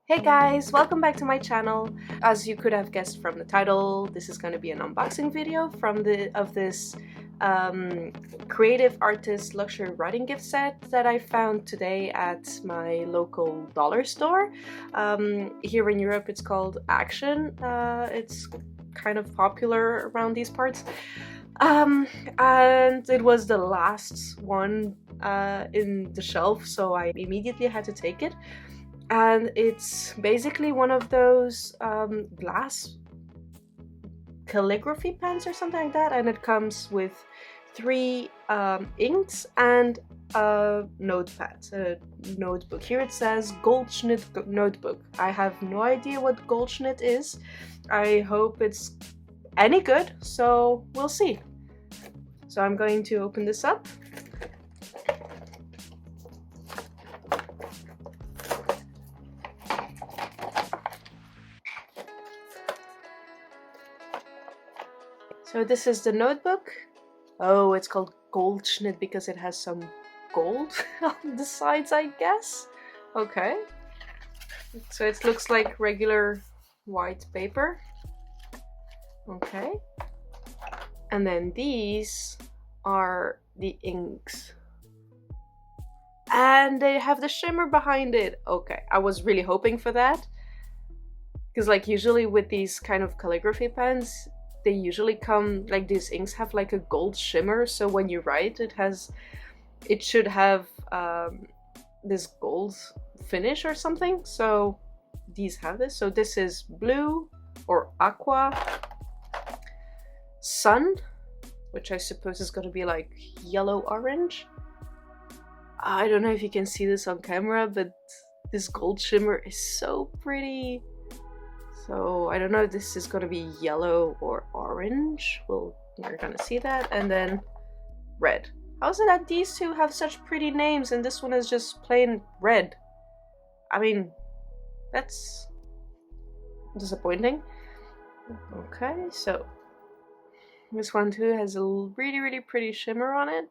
Hey guys, welcome back to my channel. As you could have guessed from the title, this is going to be an unboxing video from this creative artist luxury writing gift set that I found today at my local dollar store. Here in Europe it's called Action. It's kind of popular around these parts. And it was the last one in the shelf, so I immediately had to take it. And it's basically one of those glass calligraphy pens or something like that, and it comes with three inks and a notepad, a notebook. Here it says Goldschnitt notebook. I have no idea what Goldschnitt is. I hope it's any good, so we'll see. So I'm going to open this up. So this is the notebook. Oh, it's called Goldschnitt because it has some gold on the sides, I guess. Okay. So it looks like regular white paper. Okay. And then these are the inks. And they have the shimmer behind it. Okay, I was really hoping for that. Because like usually with these kind of calligraphy pens, they usually come, like these inks have like a gold shimmer, so when you write it should have this gold finish or something. So these have this. So this is blue or aqua, sun, which I suppose is going to be like yellow orange. I don't know if you can see this on camera, but this gold shimmer is so pretty. So I don't know if this is going to be yellow or orange. We're going to see that. And then red. How is it that these two have such pretty names and this one is just plain red? I mean, that's disappointing. Okay, so this one too has a really pretty shimmer on it.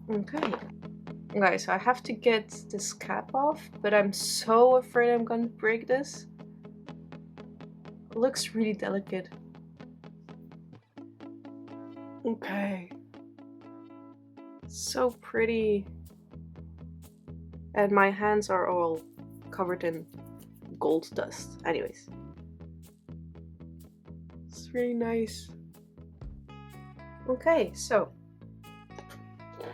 Okay. Okay, so I have to get this cap off, but I'm so afraid I'm going to break this. It looks really delicate. Okay. So pretty. And my hands are all covered in gold dust. Anyways. It's really nice. Okay, so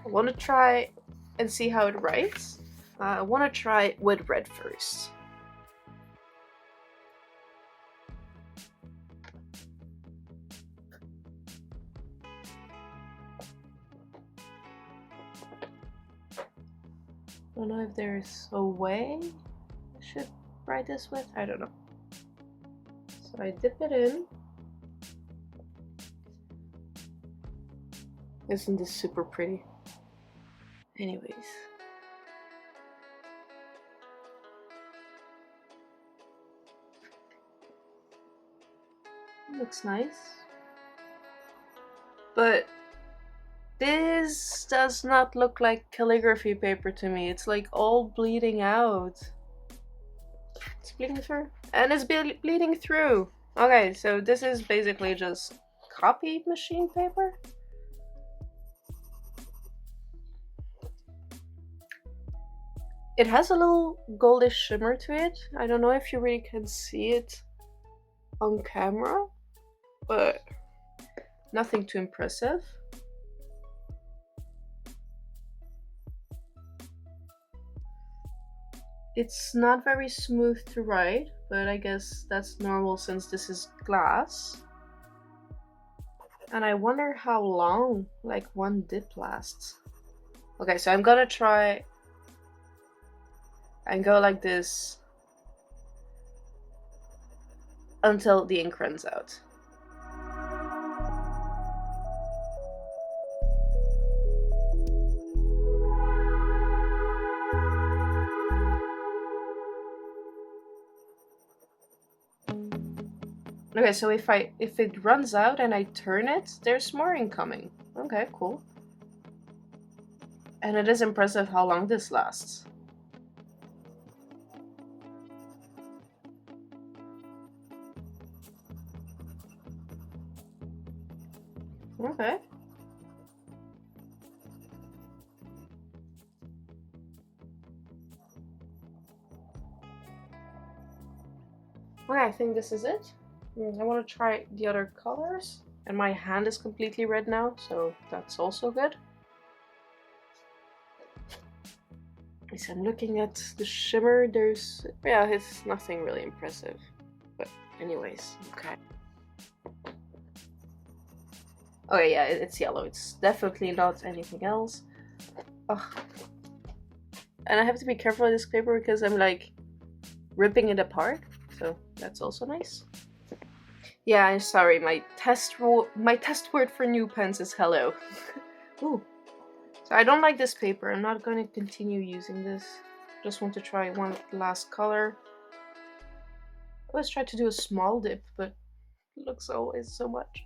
I want to try and see how it writes. I want to try it with red first. I don't know if there's a way I should write this with. I don't know. So I dip it in. Isn't this super pretty? Anyways. Looks nice. But this does not look like calligraphy paper to me. It's like all bleeding out. It's bleeding through. And it's bleeding through. Okay, so this is basically just copy machine paper. It has a little goldish shimmer to it. I don't know if you really can see it on camera, but nothing too impressive. It's not very smooth to write, but I guess that's normal since this is glass. And I wonder how long like one dip lasts. Okay, so I'm gonna try and go like this until the ink runs out. Okay, so if it runs out and I turn it, there's more incoming. Okay, cool. And it is impressive how long this lasts. Okay. Okay, I think this is it. I want to try the other colors. And my hand is completely red now, so that's also good. As I'm looking at the shimmer, yeah, it's nothing really impressive. But anyways, okay. Okay, yeah, it's yellow. It's definitely not anything else. Ugh. And I have to be careful with this paper because I'm like ripping it apart, so that's also nice. Yeah, I'm sorry, my test word for new pens is hello. Ooh. So I don't like this paper. I'm not going to continue using this. Just want to try one last color. I always try to do a small dip, but it looks always so much.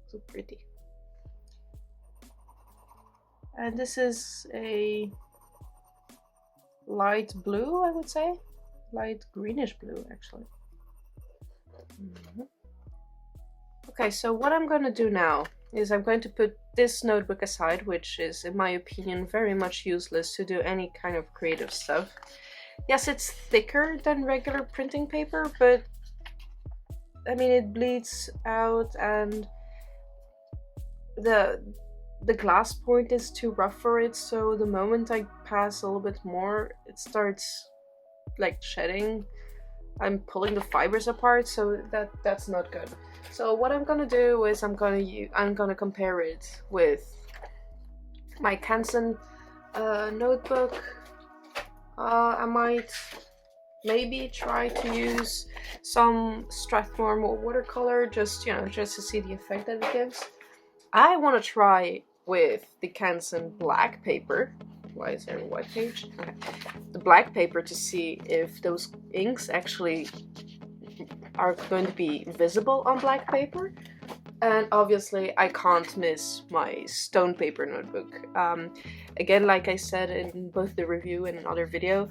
So pretty. And this is a light blue, I would say. Light greenish blue, actually. Okay, so what I'm going to do now is I'm going to put this notebook aside, which is, in my opinion, very much useless to do any kind of creative stuff. Yes, it's thicker than regular printing paper, but I mean, it bleeds out and the glass point is too rough for it, so the moment I pass a little bit more, it starts like shedding. I'm pulling the fibers apart, so that's not good. So what I'm gonna do is I'm gonna compare it with my Canson notebook. I might maybe try to use some Strathmore more watercolor, just just to see the effect that it gives. I want to try with the Canson black paper. Why is there a white page? Okay. The black paper to see if those inks actually are going to be visible on black paper. And obviously I can't miss my stone paper notebook. Again, like I said in both the review and another video,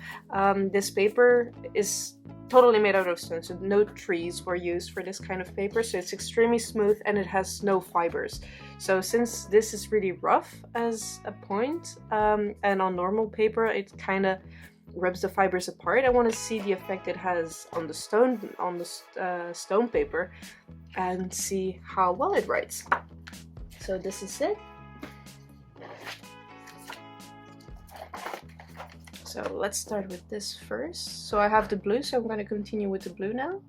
this paper is totally made out of stone, so no trees were used for this kind of paper, so it's extremely smooth and it has no fibers. So since this is really rough as a point, and on normal paper it kind of rubs the fibers apart, I want to see the effect it has on the stone paper and see how well it writes. So this is it. So let's start with this first. So I have the blue, so I'm going to continue with the blue now.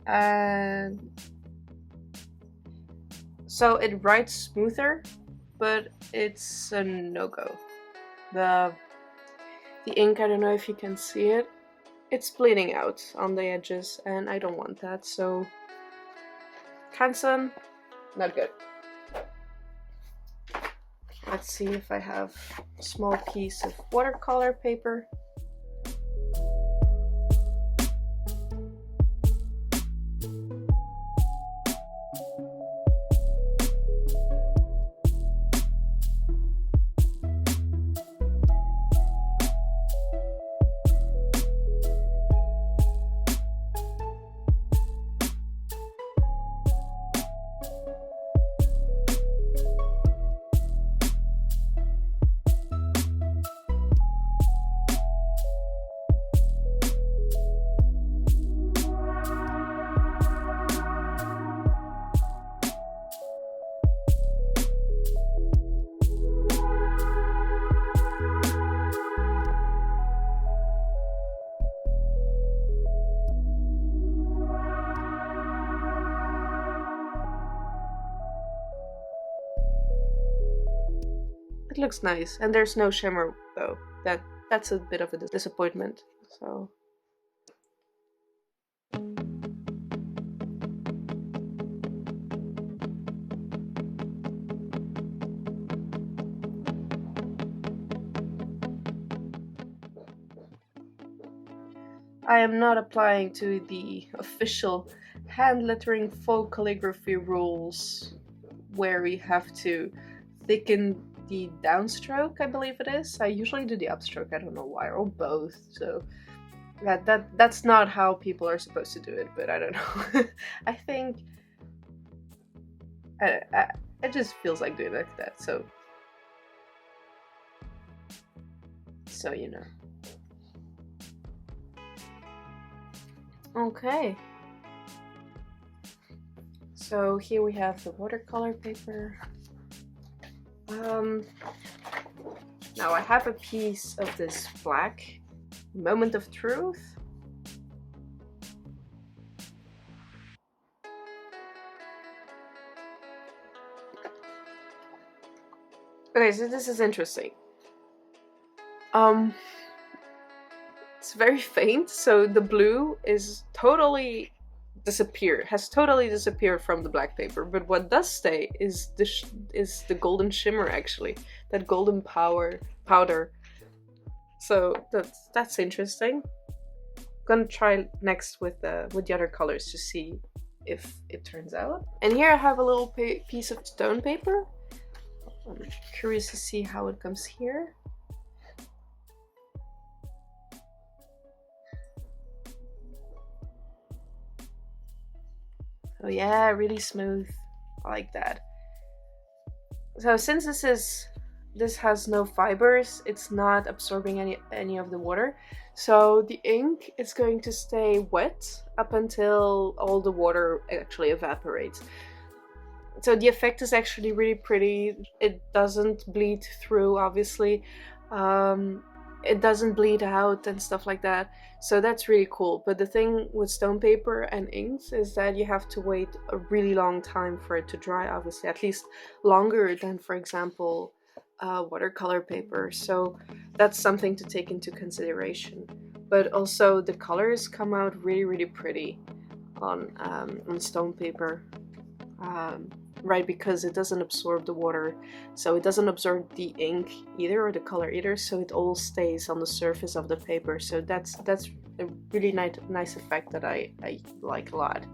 And so it writes smoother, but it's a no-go. The ink, I don't know if you can see it, it's bleeding out on the edges and I don't want that, so Canson, not good. Let's see if I have a small piece of watercolor paper. It looks nice, and there's no shimmer though. That's a bit of a disappointment. So I am not applying to the official hand lettering faux calligraphy rules where we have to thicken the downstroke, I believe it is. I usually do the upstroke, I don't know why, or both. So that's not how people are supposed to do it, but I don't know. I think it just feels like doing like that. So you know. Okay. So here we have the watercolor paper. Now I have a piece of this black Moment of Truth. Okay, so this is interesting. It's very faint, so the blue is totally has totally disappeared from the black paper. But what does stay is the golden shimmer, actually, that golden powder. So that's interesting. I'm gonna try next with the other colors to see if it turns out. And here I have a little piece of stone paper. I'm curious to see how it comes here. Oh yeah, really smooth. I like that. So since this has no fibers, it's not absorbing any of the water. So the ink is going to stay wet up until all the water actually evaporates. So the effect is actually really pretty. It doesn't bleed through, obviously. It doesn't bleed out and stuff like that. So that's really cool. But the thing with stone paper and inks is that you have to wait a really long time for it to dry, obviously, at least longer than, for example, watercolor paper. So that's something to take into consideration. But also the colors come out really, really pretty on stone paper. Right, because it doesn't absorb the water, so it doesn't absorb the ink either, or the color either, so it all stays on the surface of the paper. So that's a really nice effect that I like a lot.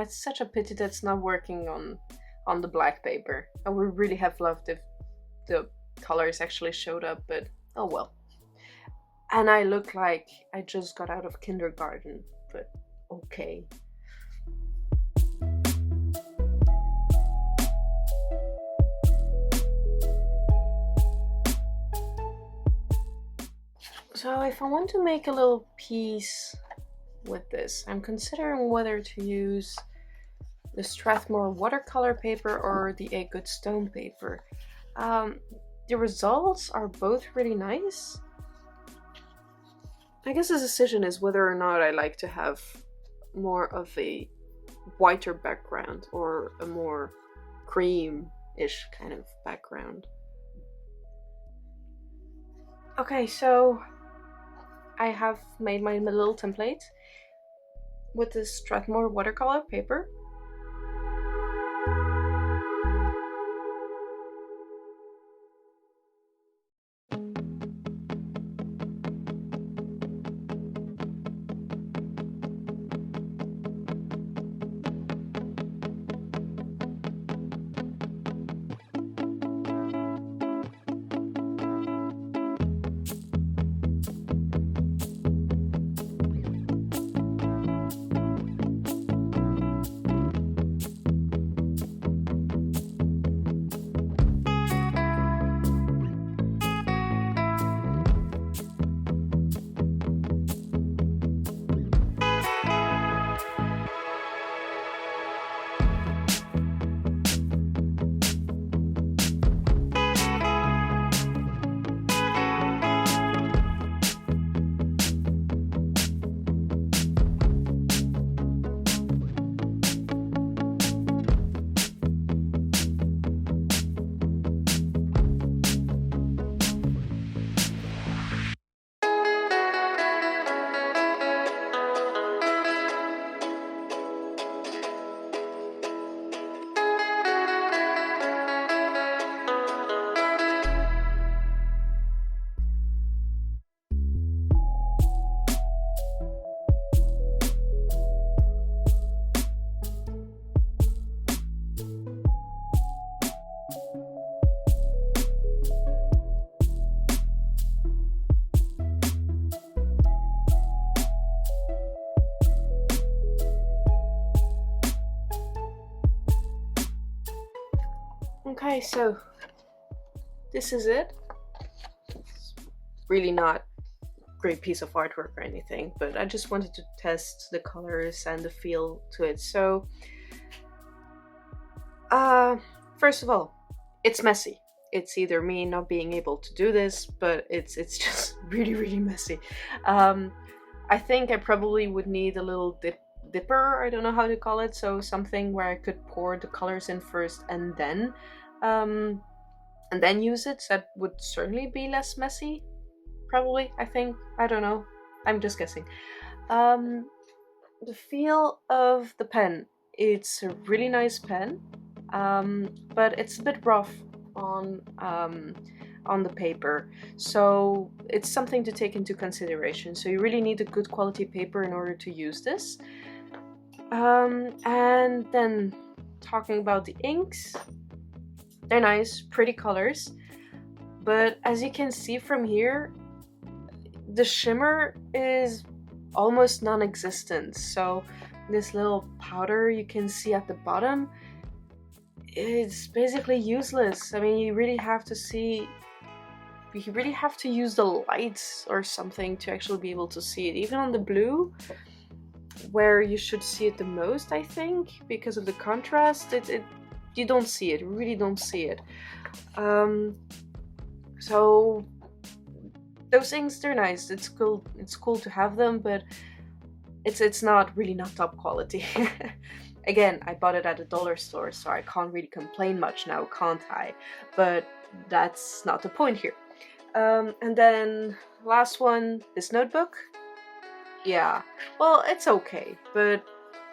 It's such a pity that's not working on the black paper. I would really have loved if the colors actually showed up, but oh well. And I look like I just got out of kindergarten, but okay. So if I want to make a little piece with this, I'm considering whether to use the Strathmore watercolor paper or the A Good stone paper. The results are both really nice. I guess the decision is whether or not I like to have more of a whiter background or a more cream-ish kind of background. Okay, so I have made my little template with this Strathmore watercolor paper. Okay, so this is it. It's really not a great piece of artwork or anything, but I just wanted to test the colors and the feel to it. So, first of all, it's messy. It's either me not being able to do this, but it's just really messy. I think I probably would need a little dipper, I don't know how to call it, so something where I could pour the colors in first um, and then use it. So that would certainly be less messy. Probably, I think. I don't know. I'm just guessing. Um, the feel of the pen. It's a really nice pen, but it's a bit rough on the paper. So it's something to take into consideration. So you really need a good quality paper in order to use this. And then talking about the inks, they're nice, pretty colors. But as you can see from here, the shimmer is almost non-existent. So this little powder you can see at the bottom, it's basically useless. I mean, you really have to use the lights or something to actually be able to see it. Even on the blue, where you should see it the most, I think, because of the contrast, you don't see it, really don't see it. So those things, they're nice. It's cool to have them, but it's not top quality. Again, I bought it at a dollar store, so I can't really complain much now, can't I? But that's not the point here. And then last one, this notebook. Yeah, well, it's okay, but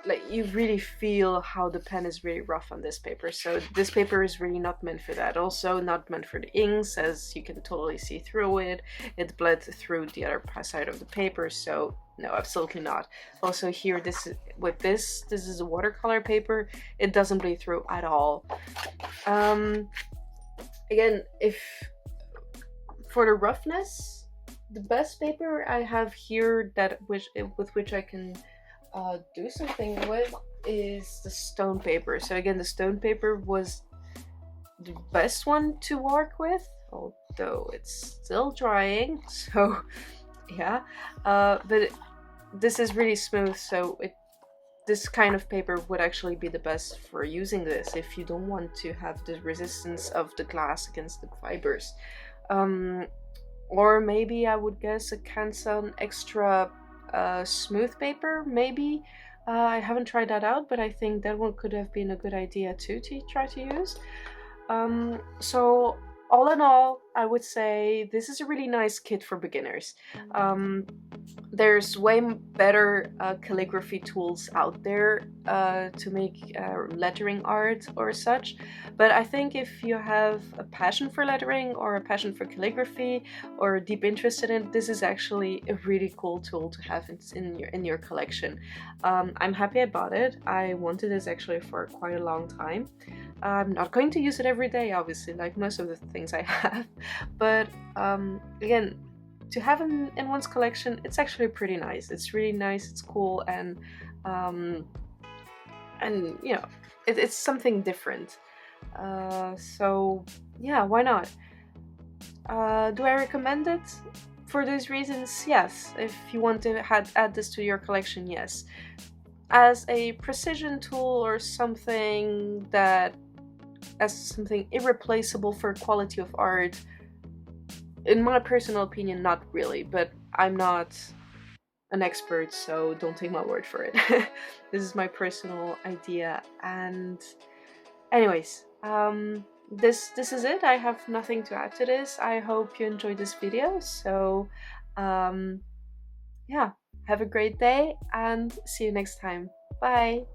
like you really feel how the pen is really rough on this paper. So this paper is really not meant for that. Also not meant for the inks, as you can totally see through it. It bled through the other side of the paper, so no, absolutely not. Also here, this is a watercolor paper. It doesn't bleed through at all. Again, if for the roughness, the best paper I have here with which I can do something with is the stone paper. So again, the stone paper was the best one to work with, although it's still drying. So yeah, but this is really smooth, so this kind of paper would actually be the best for using this if you don't want to have the resistance of the glass against the fibers. Or maybe I would guess a Canson extra smooth paper, maybe. I haven't tried that out, but I think that one could have been a good idea too to try to use. So all in all, I would say this is a really nice kit for beginners. There's way better calligraphy tools out there to make lettering art or such, but I think if you have a passion for lettering or a passion for calligraphy or a deep interest in it, this is actually a really cool tool to have in your collection. I'm happy I bought it. I wanted this actually for quite a long time. I'm not going to use it every day, obviously, like most of the things I have, but again, to have in one's collection, it's actually pretty nice. It's really nice, it's cool, and you know, it's something different. So yeah, why not? Do I recommend it? For those reasons, yes. If you want to add this to your collection, yes. As a precision tool or something as something irreplaceable for quality of art, in my personal opinion, not really, but I'm not an expert, so don't take my word for it. This is my personal idea, and anyways, this is it. I have nothing to add to this. I hope you enjoyed this video, so yeah, have a great day and see you next time. Bye!